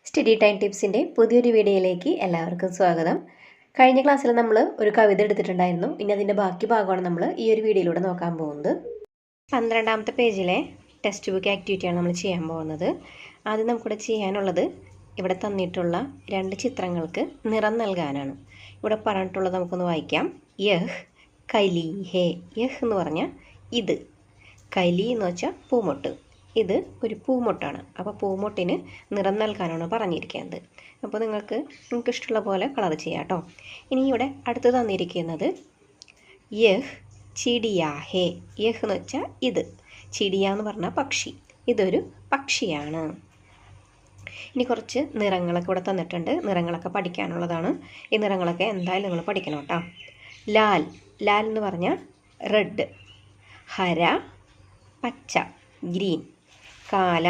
Study time ടിപ്സിൻ്റെ പുതിയൊരു വീഡിയോയിലേക്ക് എല്ലാവർക്കും സ്വാഗതം. കഴിഞ്ഞ ക്ലാസ്സിൽ നമ്മൾ ഒരു കവിത എടുത്തിട്ടുണ്ടായിരുന്നു. ഇനി അതിൻ്റെ ബാക്കി ഭാഗമാണ് നമ്മൾ ഈ ഒരു വീഡിയോയിലൂടെ നോക്കാൻ പോകുന്നത്. 12ാമത്തെ പേജിലെ ടെക്സ്റ്റ് ബുക്ക് ആക്ടിവിറ്റിയാണ് നമ്മൾ ചെയ്യാൻ പോകുന്നത്. ആദ്യം നമുക്കിവിടെ ചെയ്യാനുള്ളത് ഇവിടെ തന്നിട്ടുള്ള 2 ചിത്രങ്ങൾക്ക് നിറം നൽകാനാണ്. ഇവിടെ പറഞ്ഞിട്ടുള്ളത് നമുക്കൊന്ന് വായിക്കാം. യഹ് കലി ഹേ. യഹ് എന്ന് പറഞ്ഞാൽ ഇത്, കലി എന്ന് വെച്ചാൽ പൂമൊട്ട്. ഇത് ഒരു പൂമൊട്ടാണ്. അപ്പോൾ പൂമൊട്ടിന് നിറം നൽകാനാണ് പറഞ്ഞിരിക്കുന്നത്. അപ്പോൾ നിങ്ങൾക്ക് ഇഷ്ടമുള്ള പോലെ കളർ ചെയ്യാം കേട്ടോ. ഇനി ഇവിടെ അടുത്ത് തന്നിരിക്കുന്നത് യഹ് ചിടിയാ ഹേ. യഹ് എന്ന് വെച്ചാൽ ഇത്, ചിടിയ എന്ന് പറഞ്ഞാൽ പക്ഷി. ഇതൊരു പക്ഷിയാണ്. ഇനി കുറച്ച് നിറങ്ങളൊക്കെ ഇവിടെ തന്നിട്ടുണ്ട്. നിറങ്ങളൊക്കെ പഠിക്കാനുള്ളതാണ്. ഈ നിറങ്ങളൊക്കെ എന്തായാലും നിങ്ങൾ പഠിക്കണം കേട്ടോ. ലാൽ, ലാൽ എന്ന് പറഞ്ഞാൽ റെഡ്. ഹര പച്ച, ഗ്രീൻ. കാല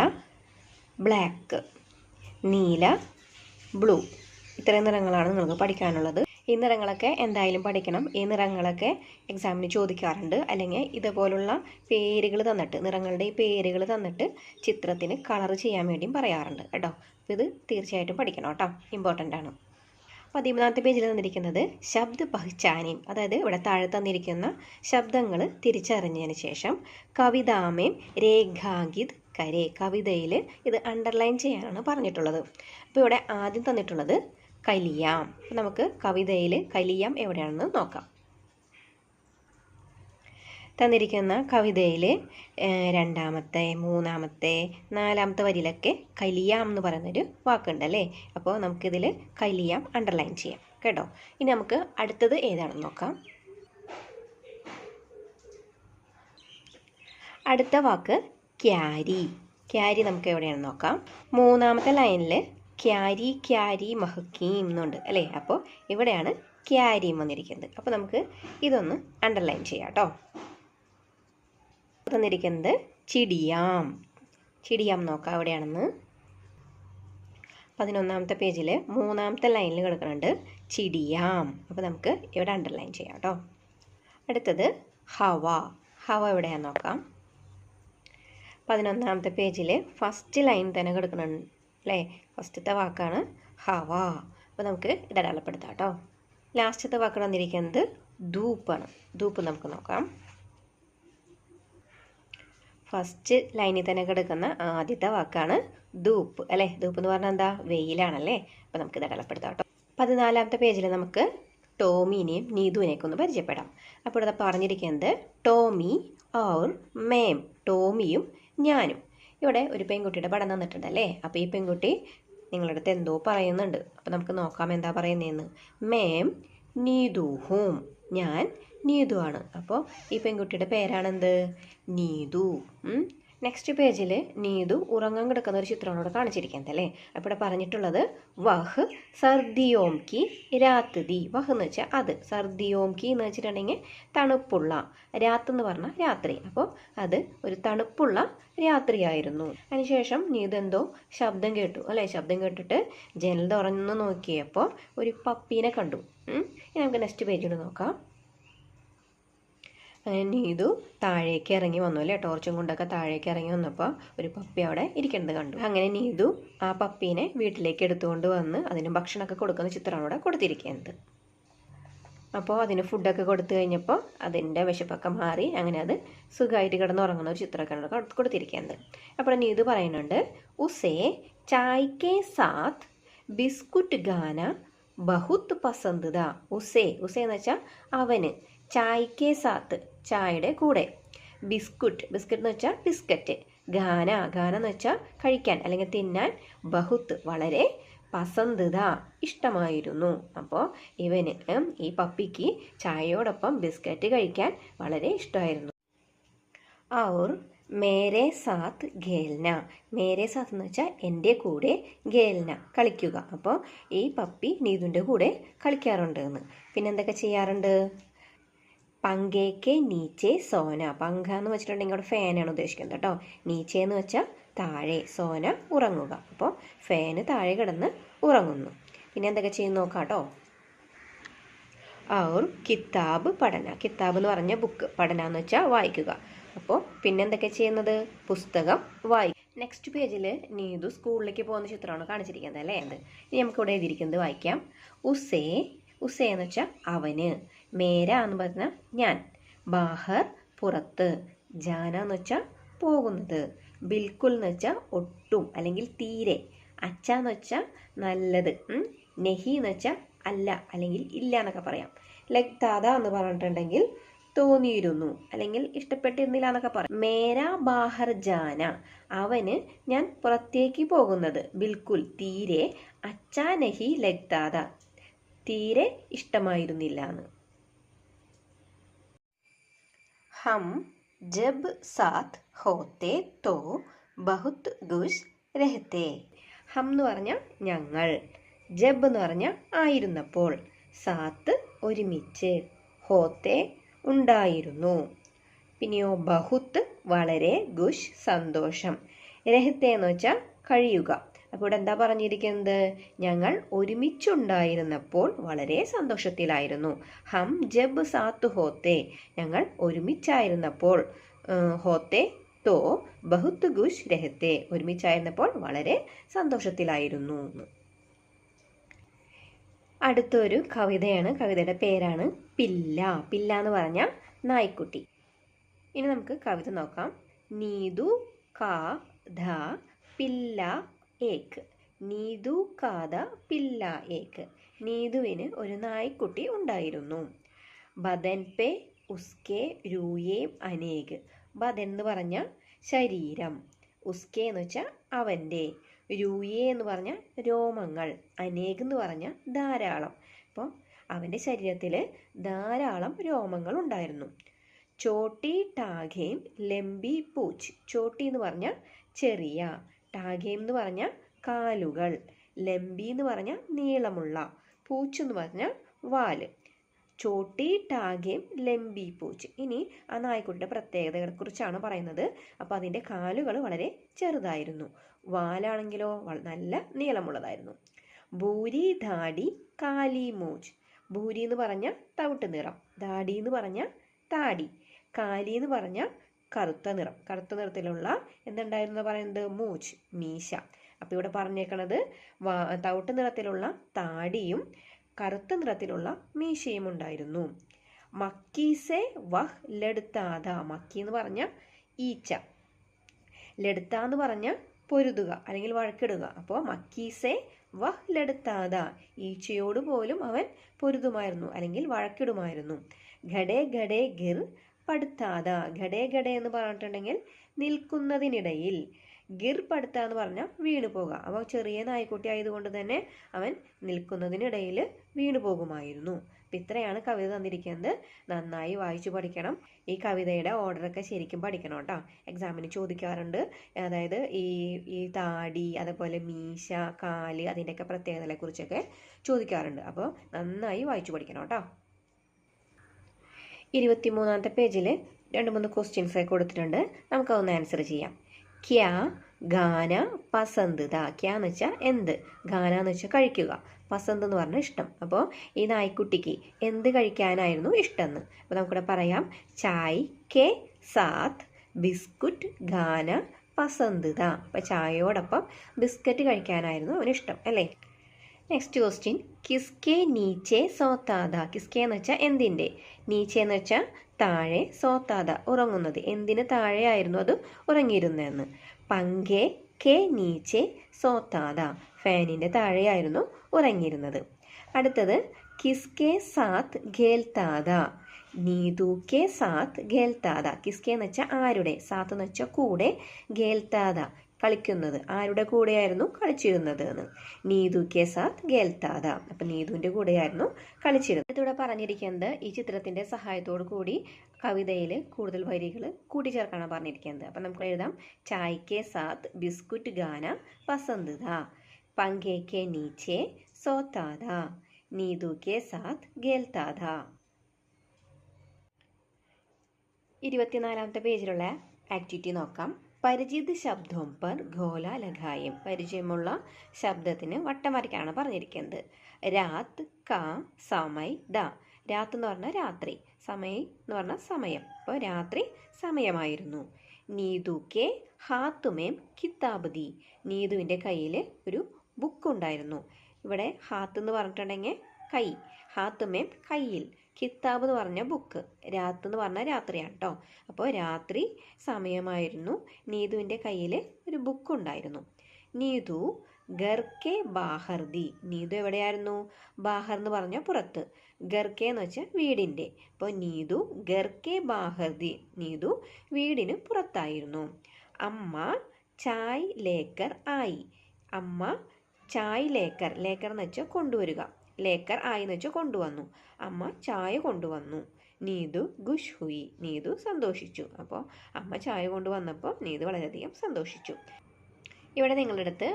ബ്ലാക്ക്. നീല ബ്ലൂ. ഇത്രയും നിറങ്ങളാണ് നിങ്ങൾക്ക് പഠിക്കാനുള്ളത്. ഈ നിറങ്ങളൊക്കെ എന്തായാലും പഠിക്കണം. ഈ നിറങ്ങളൊക്കെ എക്സാമിന് ചോദിക്കാറുണ്ട്. അല്ലെങ്കിൽ ഇതുപോലുള്ള പേരുകൾ തന്നിട്ട്, നിറങ്ങളുടെ ഈ പേരുകൾ തന്നിട്ട് ചിത്രത്തിന് കളർ ചെയ്യാൻ വേണ്ടിയും പറയാറുണ്ട് കേട്ടോ. അപ്പോൾ ഇത് തീർച്ചയായിട്ടും പഠിക്കണം കേട്ടോ, ഇമ്പോർട്ടൻ്റ് ആണ്. 13ാമത്തെ പേജിൽ തന്നിരിക്കുന്നത് ശബ്ദ പഹ്ചാനിൻ, അതായത് ഇവിടെ താഴെ തന്നിരിക്കുന്ന ശബ്ദങ്ങൾ തിരിച്ചറിഞ്ഞതിന് ശേഷം കവിതാമേം രേഖാഗിത് കരേ, കവിതയിൽ ഇത് അണ്ടർലൈൻ ചെയ്യാനാണ് പറഞ്ഞിട്ടുള്ളത്. അപ്പോൾ ഇവിടെ ആദ്യം തന്നിട്ടുള്ളത് കലിയാം. നമുക്ക് കവിതയിൽ കലിയാം എവിടെയാണെന്ന് നോക്കാം. തന്നിരിക്കുന്ന കവിതയിൽ 2ാമത്തെ 3ാമത്തെ 4ാമത്തെ വരിയിലൊക്കെ കലിയാം എന്ന് പറയുന്നൊരു വാക്കുണ്ടല്ലേ. അപ്പോൾ നമുക്കിതിൽ കലിയാം അണ്ടർലൈൻ ചെയ്യാം കേട്ടോ. ഇനി നമുക്ക് അടുത്തത് ഏതാണെന്ന് നോക്കാം. അടുത്ത വാക്ക് ക്യാരി. ക്യാരി നമുക്ക് എവിടെയാണെന്ന് നോക്കാം. 3ാമത്തെ ലൈനിൽ ക്യാരി ക്യാരി മഹക്കീം എന്നുണ്ട് അല്ലേ. അപ്പോൾ ഇവിടെയാണ് ക്യാരിയും വന്നിരിക്കുന്നത്. അപ്പോൾ നമുക്ക് ഇതൊന്ന് അണ്ടർലൈൻ ചെയ്യാം കേട്ടോ. തന്നിരിക്കുന്നത് ചിടിയാം. ചിടിയാം നോക്കാം എവിടെയാണെന്ന്. 11ാമത്തെ പേജിൽ 3ാമത്തെ ലൈനിൽ കിടക്കുന്നുണ്ട് ചിടിയാം. അപ്പോൾ നമുക്ക് ഇവിടെ അണ്ടർലൈൻ ചെയ്യാം കേട്ടോ. അടുത്തത് ഹവ. ഹവ എവിടെയാണെന്ന് നോക്കാം. 11ാമത്തെ പേജിൽ ഫസ്റ്റ് ലൈൻ തന്നെ കിടക്കുന്നുണ്ട് അല്ലേ. ഫസ്റ്റത്തെ വാക്കാണ് ഹവ. അപ്പോൾ നമുക്ക് ഇത് അടയാളപ്പെടുത്താം കേട്ടോ. ലാസ്റ്റത്തെ വാക്ക് തന്നിരിക്കുന്നത് ധൂപ്പാണ്. ധൂപ്പ് നമുക്ക് നോക്കാം. ഫസ്റ്റ് ലൈനിൽ തന്നെ കിടക്കുന്ന ആദ്യത്തെ വാക്കാണ് ധൂപ്പ് അല്ലേ. ധൂപ്പ് എന്ന് പറഞ്ഞാൽ എന്താ, വെയിലാണല്ലേ. അപ്പോൾ നമുക്ക് ഇത് അടയാളപ്പെടുത്താം കേട്ടോ. 14ാമത്തെ പേജിൽ നമുക്ക് ടോമിനെയും നീതുവിനെയൊക്കെ ഒന്ന് പരിചയപ്പെടാം. അപ്പോൾ ഇവിടെ പറഞ്ഞിരിക്കുന്നത് ടോമി ഓർ മേം, ടോമിയും ഞാനും. ഇവിടെ ഒരു പെൺകുട്ടിയുടെ പടം തന്നിട്ടുണ്ടല്ലേ. അപ്പോൾ ഈ പെൺകുട്ടി നിങ്ങളുടെ അടുത്ത് എന്തോ പറയുന്നുണ്ട്. അപ്പോൾ നമുക്ക് നോക്കാം എന്താ പറയുന്നതെന്ന്. മേം നീതു ഹൂം, ഞാൻ നീതു ആണ്. അപ്പോൾ ഈ പെൺകുട്ടിയുടെ പേരാണെന്ത്, നീതു. നെക്സ്റ്റ് പേജിൽ നീതു ഉറങ്ങാൻ കിടക്കുന്ന ഒരു ചിത്രമാണ് ഇവിടെ കാണിച്ചിരിക്കുന്നത് അല്ലേ. അപ്പോൾ ഇവിടെ പറഞ്ഞിട്ടുള്ളത് വഹ് സർദിയോം കി രാത്ത് ദി. വഹ് എന്ന് വെച്ചാൽ അത്, സർദിയോം കി എന്ന് വെച്ചിട്ടുണ്ടെങ്കിൽ തണുപ്പുള്ള, രാത്ത് എന്ന് പറഞ്ഞാൽ രാത്രി. അപ്പോൾ അത് ഒരു തണുപ്പുള്ള രാത്രിയായിരുന്നു. അതിനുശേഷം നീതു എന്തോ ശബ്ദം കേട്ടു അല്ലേ. ശബ്ദം കേട്ടിട്ട് ജനൽ തുറന്ന് നോക്കിയപ്പോൾ ഒരു പപ്പീനെ കണ്ടു. ഇനി നമുക്ക് നെക്സ്റ്റ് പേജിൽ നോക്കാം. അങ്ങനെ നീതു താഴേക്ക് ഇറങ്ങി വന്നു അല്ലേ. ടോർച്ചും കൊണ്ടൊക്കെ താഴേക്ക് ഇറങ്ങി വന്നപ്പോൾ ഒരു പപ്പി അവിടെ ഇരിക്കുന്നത് കണ്ടു. അങ്ങനെ നീതു ആ പപ്പീനെ വീട്ടിലേക്ക് എടുത്തുകൊണ്ട് വന്ന് അതിന് ഭക്ഷണമൊക്കെ കൊടുക്കുന്ന ചിത്രമാണ് ഇവിടെ കൊടുത്തിരിക്കുന്നത്. അപ്പോൾ അതിന് ഫുഡൊക്കെ കൊടുത്തു കഴിഞ്ഞപ്പോൾ അതിൻ്റെ വിശപ്പൊക്കെ മാറി അങ്ങനെ അത് സുഖമായിട്ട് കിടന്നുറങ്ങുന്ന ഒരു ചിത്രമൊക്കെയാണ് കൊടുത്തിരിക്കുന്നത്. അപ്പോൾ നീതു പറയുന്നുണ്ട് ഉസേ ചായ് സാത്ത് ബിസ്കുട്ട് ഗാന ബഹുത്ത് പസന്ത് ദാ. ഉസേ, ഉസേ എന്ന് വെച്ചാൽ അവന്, ചായ് സാത്ത് ചായയുടെ കൂടെ, ബിസ്കുട്ട്, ബിസ്ക്കറ്റ് എന്ന് വെച്ചാൽ ബിസ്ക്കറ്റ്, ഗാന, ഗാന എന്ന് വെച്ചാൽ കഴിക്കാൻ അല്ലെങ്കിൽ തിന്നാൻ, ബഹുത്ത് വളരെ, പസന്ത് ദാ ഇഷ്ടമായിരുന്നു. അപ്പോൾ ഇവന്, ഈ പപ്പിക്ക് ചായയോടൊപ്പം ബിസ്ക്കറ്റ് കഴിക്കാൻ വളരെ ഇഷ്ടമായിരുന്നു. ഔർ മേരെ സാത്ത് ഖേൽന. മേരെ സാത്ത് എന്ന് വെച്ചാൽ എൻ്റെ കൂടെ, ഖേൽന കളിക്കുക. അപ്പോൾ ഈ പപ്പി നീതുവിൻ്റെ കൂടെ കളിക്കാറുണ്ട് എന്ന്. പിന്നെ എന്തൊക്കെ ചെയ്യാറുണ്ട്. പങ്കേക്ക് നീച്ചെ സോന. പങ്ക എന്ന് വെച്ചിട്ടുണ്ടെങ്കിൽ അവിടെ ഫാനാണ് ഉദ്ദേശിക്കുന്നത് കേട്ടോ. നീച്ചെ എന്ന് വെച്ചാൽ താഴെ, സോന ഉറങ്ങുക. അപ്പോൾ ഫാന് താഴെ കിടന്ന് ഉറങ്ങുന്നു. പിന്നെ എന്തൊക്കെ ചെയ്യുന്നു നോക്കാം കേട്ടോ. ഔർ കിതാബ് പഠന. കിതാബ് എന്ന് പറഞ്ഞ ബുക്ക്, പഠന എന്ന് വെച്ചാൽ വായിക്കുക. അപ്പോൾ പിന്നെ എന്തൊക്കെ ചെയ്യുന്നത്, പുസ്തകം നെക്സ്റ്റ് പേജിൽ നീതു സ്കൂളിലേക്ക് പോകുന്ന ചിത്രമാണ് കാണിച്ചിരിക്കുന്നത് അല്ലേ. ഇനി നമുക്കിവിടെ എഴുതിയിരിക്കുന്നത് വായിക്കാം. ഉസേ, ഉസേ എന്ന് വെച്ചാൽ അവന്, മേര എന്ന് പറഞ്ഞാൽ ഞാൻ, ബാഹർ പുറത്ത്, ജാന എന്ന് വെച്ചാൽ പോകുന്നത്, ബിൽക്കുൽ എന്ന് വെച്ചാൽ ഒട്ടും അല്ലെങ്കിൽ തീരെ, അച്ഛ എന്ന് വെച്ചാൽ നല്ലത്, നെഹി എന്ന് വെച്ചാൽ അല്ല അല്ലെങ്കിൽ ഇല്ല എന്നൊക്കെ പറയാം. ലഗ്താദ എന്ന് പറഞ്ഞിട്ടുണ്ടെങ്കിൽ തോന്നിയിരുന്നു അല്ലെങ്കിൽ ഇഷ്ടപ്പെട്ടിരുന്നില്ല എന്നൊക്കെ പറയാം. മേര ബാഹർ ജാന, അവന് ഞാൻ പുറത്തേക്ക് പോകുന്നത്, ബിൽക്കുൽ തീരെ, അച്ഛാ നഹി ലഗ്താദ തീരെ ഇഷ്ടമായിരുന്നില്ല എന്ന്. ഹം ജബ് സാത്ത് ഹോത്തെ തോ ബഹുത് ഖുശ് രഹത്തെ. ഹം എന്ന് പറഞ്ഞാൽ ഞങ്ങൾ, ജബ് എന്ന് പറഞ്ഞാൽ ആയിരുന്നപ്പോൾ, സാത്ത് ഒരുമിച്ച്, ഹോത്തെ ഉണ്ടായിരുന്നു, പിന്നെയോ ബഹുത്ത് വളരെ, ഖുശ് സന്തോഷം, രഹത്തെ എന്ന് വെച്ചാൽ കഴിയുക. അപ്പോൾ ഇവിടെ എന്താ പറഞ്ഞിരിക്കുന്നത്? ഞങ്ങൾ ഒരുമിച്ചുണ്ടായിരുന്നപ്പോൾ വളരെ സന്തോഷത്തിലായിരുന്നു. ഹം ജബ് സാത്ത് ഹോത്തെ, ഞങ്ങൾ ഒരുമിച്ചായിരുന്നപ്പോൾ, ഹോത്തെ തോ ബഹുത്ത് ഖുശ് രഹത്തെ, ഒരുമിച്ചായിരുന്നപ്പോൾ വളരെ സന്തോഷത്തിലായിരുന്നു. അടുത്തൊരു കവിതയാണ്. കവിതയുടെ പേരാണ് പില്ല. പില്ല എന്ന് പറഞ്ഞാൽ നായ്ക്കുട്ടി. ഇനി നമുക്ക് കവിത നോക്കാം. നീതു കാ ധ പില്ല ഏക്ക്. നീതു കാത പില്ല ഏക്ക്. നീതുവിന് ഒരു നായ്ക്കുട്ടി ഉണ്ടായിരുന്നു. ബദൻ പേ ഉസ്കെ രൂയേം അനേക്. ബദൻ എന്ന് പറഞ്ഞാൽ ശരീരം, ഉസ്കെ എന്ന് വെച്ചാൽ അവൻ്റെ, രൂയേ എന്ന് പറഞ്ഞാൽ രോമങ്ങൾ, അനേക് എന്ന് പറഞ്ഞാൽ ധാരാളം. അപ്പോൾ അവൻ്റെ ശരീരത്തിൽ ധാരാളം രോമങ്ങൾ ഉണ്ടായിരുന്നു. ചോട്ടി ടാഘേം ലംബി പൂച്ച്. ചോട്ടി എന്ന് പറഞ്ഞാൽ ചെറിയ, ടാഘേം എന്ന് പറഞ്ഞാൽ കാലുകൾ, ലംബി എന്ന് പറഞ്ഞാൽ നീളമുള്ള, പൂച്ച് എന്ന് പറഞ്ഞാൽ വാല്. ചോട്ടി ടാഘേം ലംബി പൂച്ച്. ഇനി ആ നായ്ക്കുട്ടിയുടെ പ്രത്യേകതകളെ കുറിച്ചാണ് പറയുന്നത്. അപ്പോൾ അതിൻ്റെ കാലുകൾ വളരെ ചെറുതായിരുന്നു, വാലാണെങ്കിലോ നല്ല നീളമുള്ളതായിരുന്നു. ഭൂരി ധാടി കാലി മൂച്ച്. ഭൂരി എന്ന് പറഞ്ഞാൽ തവിട്ട് നിറം, ധാടി എന്ന് പറഞ്ഞാൽ താടി, കാലി എന്ന് പറഞ്ഞാൽ കറുത്ത നിറം, കറുത്ത നിറത്തിലുള്ള എന്തുണ്ടായിരുന്നു പറയുന്നത്? മൂച്ച്, മീശ. അപ്പോൾ ഇവിടെ പറഞ്ഞേക്കണത് തവിട്ട് നിറത്തിലുള്ള താടിയും കറുത്ത നിറത്തിലുള്ള മീശയും ഉണ്ടായിരുന്നു. മക്കീസെ വഹ് ലടുത്താത. മക്കി എന്ന് പറഞ്ഞാൽ ഈച്ച, ലടുത്ത എന്ന് പറഞ്ഞാൽ പൊരുതുക അല്ലെങ്കിൽ വഴക്കിടുക. അപ്പോൾ മക്കീസെ വഹ് ലടുത്താത, ഈച്ചയോട് പോലും അവൻ പൊരുതുമായിരുന്നു അല്ലെങ്കിൽ വഴക്കിടുമായിരുന്നു. ഘടേ ഘടേ ഗിർ പടുത്താത. ഘടേ ഘടേ എന്ന് പറഞ്ഞിട്ടുണ്ടെങ്കിൽ നിൽക്കുന്നതിനിടയിൽ, ഗിർ പടുത്ത എന്ന് പറഞ്ഞാൽ വീണു പോകുക. അപ്പോൾ ചെറിയ നായ്ക്കുട്ടി ആയതുകൊണ്ട് തന്നെ അവൻ നിൽക്കുന്നതിനിടയിൽ വീണു പോകുമായിരുന്നു. അപ്പം ഇത്രയാണ് കവിത തന്നിരിക്കുന്നത്. നന്നായി വായിച്ചു പഠിക്കണം. ഈ കവിതയുടെ ഓർഡറൊക്കെ ശരിക്കും പഠിക്കണം കേട്ടോ. എക്സാമിന് ചോദിക്കാറുണ്ട്. അതായത് ഈ താടി, അതേപോലെ മീശ, കാല്, അതിൻ്റെയൊക്കെ പ്രത്യേകതകളെക്കുറിച്ചൊക്കെ ചോദിക്കാറുണ്ട്. അപ്പോൾ നന്നായി വായിച്ചു പഠിക്കണം കേട്ടോ. 23-ാമത്തെ പേജിൽ 2-3 ക്വസ്റ്റ്യൻസ് കൊടുത്തിട്ടുണ്ട്. നമുക്കതൊന്ന് ആൻസർ ചെയ്യാം. ക്യാ ഗാന പസന്ത് ദ. ക്യാ എന്ന് വെച്ചാൽ എന്ത്, ഗാന എന്ന് വെച്ചാൽ കഴിക്കുക, പസന്ത് എന്ന് പറഞ്ഞാൽ ഇഷ്ടം. അപ്പോൾ ഈ നായ്ക്കുട്ടിക്ക് എന്ത് കഴിക്കാനായിരുന്നു ഇഷ്ടമെന്ന്. അപ്പോൾ നമുക്കിവിടെ പറയാം. ചായ് കെ സാത്ത് ബിസ്കുറ്റ് ഗാന പസന്ത് ദ. അപ്പോൾ ചായയോടൊപ്പം ബിസ്ക്കറ്റ് കഴിക്കാനായിരുന്നു അവനിഷ്ടം അല്ലേ. Next question. കിസ്കെ നീച്ചെ സോത്താത. കിസ്കെ എന്ന് വെച്ചാൽ എന്തിൻ്റെ, നീച്ചെ എന്ന് വെച്ചാൽ താഴെ, സോത്താത ഉറങ്ങുന്നത്, എന്തിന് താഴെയായിരുന്നു അത് ഉറങ്ങിയിരുന്നതെന്ന്. പങ്കെ കെ നീച്ചെ സോത്താത, ഫാനിൻ്റെ താഴെയായിരുന്നു ഉറങ്ങിയിരുന്നത്. അടുത്തത് കിസ്കെ സാത്ത് ഖേൽത്താത. നീതു കെ സാത്ത് ഖേൽത്താത. കിസ്കെ എന്ന് വെച്ചാൽ ആരുടെ, സാത്ത് എന്ന് വെച്ചാൽ കൂടെ, ഖേൽത്താത കളിക്കുന്നത്, ആരുടെ കൂടെയായിരുന്നു കളിച്ചിരുന്നത് എന്ന്. നീതു കെ സാത്ത് ഖേൽത്താത. അപ്പം നീതുവിൻ്റെ കൂടെയായിരുന്നു കളിച്ചിരുന്നത്. ഇതിവിടെ പറഞ്ഞിരിക്കുന്നത് ഈ ചിത്രത്തിൻ്റെ സഹായത്തോടു കൂടി കവിതയിൽ കൂടുതൽ വരികൾ കൂട്ടിച്ചേർക്കാനാണ് പറഞ്ഞിരിക്കുന്നത്. അപ്പം നമുക്ക് എഴുതാം. ചായ് കെ സാത്ത് ബിസ്കുറ്റ് ഗാന പസന്ത് ദ. പങ്കെ കെ നീച്ചെ സോത്താത. നീതു കെ സാത്ത് ഖേൽത്താത. 24-ാമത്തെ പേജിലുള്ള ആക്ടിവിറ്റി നോക്കാം. പരിചിത് ശബ്ദം പർ ഘോല ലഗായം. പരിചയമുള്ള ശബ്ദത്തിന് വട്ടം വരയ്ക്കാനാണ് പറഞ്ഞിരിക്കുന്നത്. രാത് കാ സമയ് ദ. രാത്ത് എന്ന് പറഞ്ഞാൽ രാത്രി, സമയ് എന്ന് പറഞ്ഞാൽ സമയം. അപ്പോൾ രാത്രി സമയമായിരുന്നു. നീതുക്കെ ഹാത്തുമേം കിതാബ് ദി. നീതുവിൻ്റെ കയ്യിൽ ഒരു ബുക്ക് ഉണ്ടായിരുന്നു. ഇവിടെ ഹാത്ത് എന്ന് പറഞ്ഞിട്ടുണ്ടെങ്കിൽ കൈ, ഹാത്തുമേം കയ്യിൽ, കിതാബ് എന്ന് പറഞ്ഞ ബുക്ക്, രാത്ത് എന്ന് പറഞ്ഞാൽ രാത്രിയാണ് കേട്ടോ. അപ്പോൾ രാത്രി സമയമായിരുന്നു. നീതുവിൻ്റെ കയ്യിൽ ഒരു ബുക്ക് ഉണ്ടായിരുന്നു. നീതു ഗർക്കെ ബാഹർ ദി. നീതു എവിടെയായിരുന്നു? ബാഹർ എന്ന് പറഞ്ഞാൽ പുറത്ത്, ഗർക്കെ എന്ന് വെച്ചാൽ വീടിൻ്റെ. അപ്പോൾ നീതു ഗർക്കെ ബാഹർ ദി. നീതു വീടിന് പുറത്തായിരുന്നു. അമ്മ ചായ് ലേക്കർ ആയി. അമ്മ ചായ് ലേക്കർ, ലേക്കർ എന്ന് വെച്ചാൽ കൊണ്ടുവരിക, ലേക്കർ ആയി എന്ന് വെച്ചാൽ കൊണ്ടുവന്നു. അമ്മ ചായ കൊണ്ടുവന്നു. നീതു ഖുഷ് ഹുയി. നീതു സന്തോഷിച്ചു. അപ്പോൾ അമ്മ ചായ കൊണ്ടുവന്നപ്പോൾ നീതു വളരെയധികം സന്തോഷിച്ചു. ഇവിടെ നിങ്ങളുടെ അടുത്ത്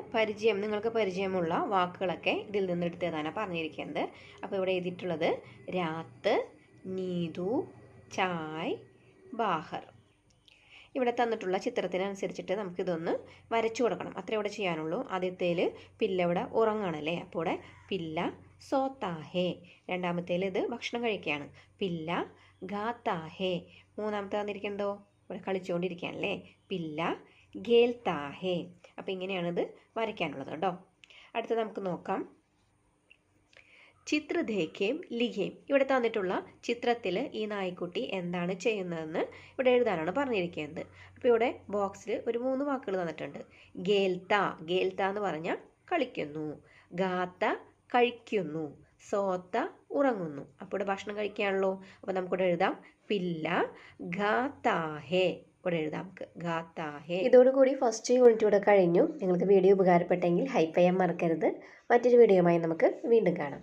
നിങ്ങൾക്ക് പരിചയമുള്ള വാക്കുകളൊക്കെ ഇതിൽ നിന്ന് എടുത്തതാണ് പറഞ്ഞിരിക്കുന്നത്. അപ്പോൾ ഇവിടെ എഴുതിയിട്ടുള്ളത് രാത്ത്, നീതു, ചായ്, ബാഹർ. ഇവിടെ തന്നിട്ടുള്ള ചിത്രത്തിനനുസരിച്ചിട്ട് നമുക്കിതൊന്ന് വരച്ചു കൊടുക്കണം. അത്രേ ഇവിടെ ചെയ്യാനുള്ളൂ. ആദ്യത്തേൽ പില്ല ഇവിടെ ഉറങ്ങാണല്ലേ, അപ്പോൾ ഇവിടെ പില്ല സോത്താഹേ. രണ്ടാമത്തേൽ ഇത് ഭക്ഷണം കഴിക്കുകയാണ്, പില്ല ഗാത്താഹേ. മൂന്നാമത്തെ തന്നിരിക്കുന്നതോ ഇവിടെ കളിച്ചുകൊണ്ടിരിക്കുകയാണല്ലേ, പില്ല ഗേൽത്താഹേ. അപ്പോൾ ഇങ്ങനെയാണിത് വരയ്ക്കാനുള്ളത് കേട്ടോ. അടുത്ത നമുക്ക് നോക്കാം. ചിത്ര ദേഖേം ലിഖേം. ഇവിടെ തന്നിട്ടുള്ള ചിത്രത്തിൽ ഈ നായ്ക്കുട്ടി എന്താണ് ചെയ്യുന്നതെന്ന് ഇവിടെ എഴുതാനാണ് പറഞ്ഞിരിക്കുന്നത്. അപ്പോൾ ഇവിടെ ബോക്സിൽ ഒരു 3 വാക്കുകൾ തന്നിട്ടുണ്ട്. ഗേൽത്ത, ഗേൽത്ത എന്ന് പറഞ്ഞാൽ കളിക്കുന്നു, ഗാത്ത കഴിക്കുന്നു, സോത്ത ഉറങ്ങുന്നു. അപ്പോൾ ഇവിടെ ഭക്ഷണം കഴിക്കുകയാണല്ലോ. അപ്പോൾ നമുക്കിവിടെ എഴുതാം പില്ല ഗാത്താഹേ. ഇവിടെ എഴുതാം നമുക്ക് ഗാത്താഹേ. ഇതോടുകൂടി ഫസ്റ്റ് യൂണിറ്റ് ഇവിടെ കഴിഞ്ഞു. നിങ്ങൾക്ക് വീഡിയോ ഉപകാരപ്പെട്ടെങ്കിൽ ഹൈപ്പ് ചെയ്യാൻ മറക്കരുത്. മറ്റൊരു വീഡിയോയുമായി നമുക്ക് വീണ്ടും കാണാം.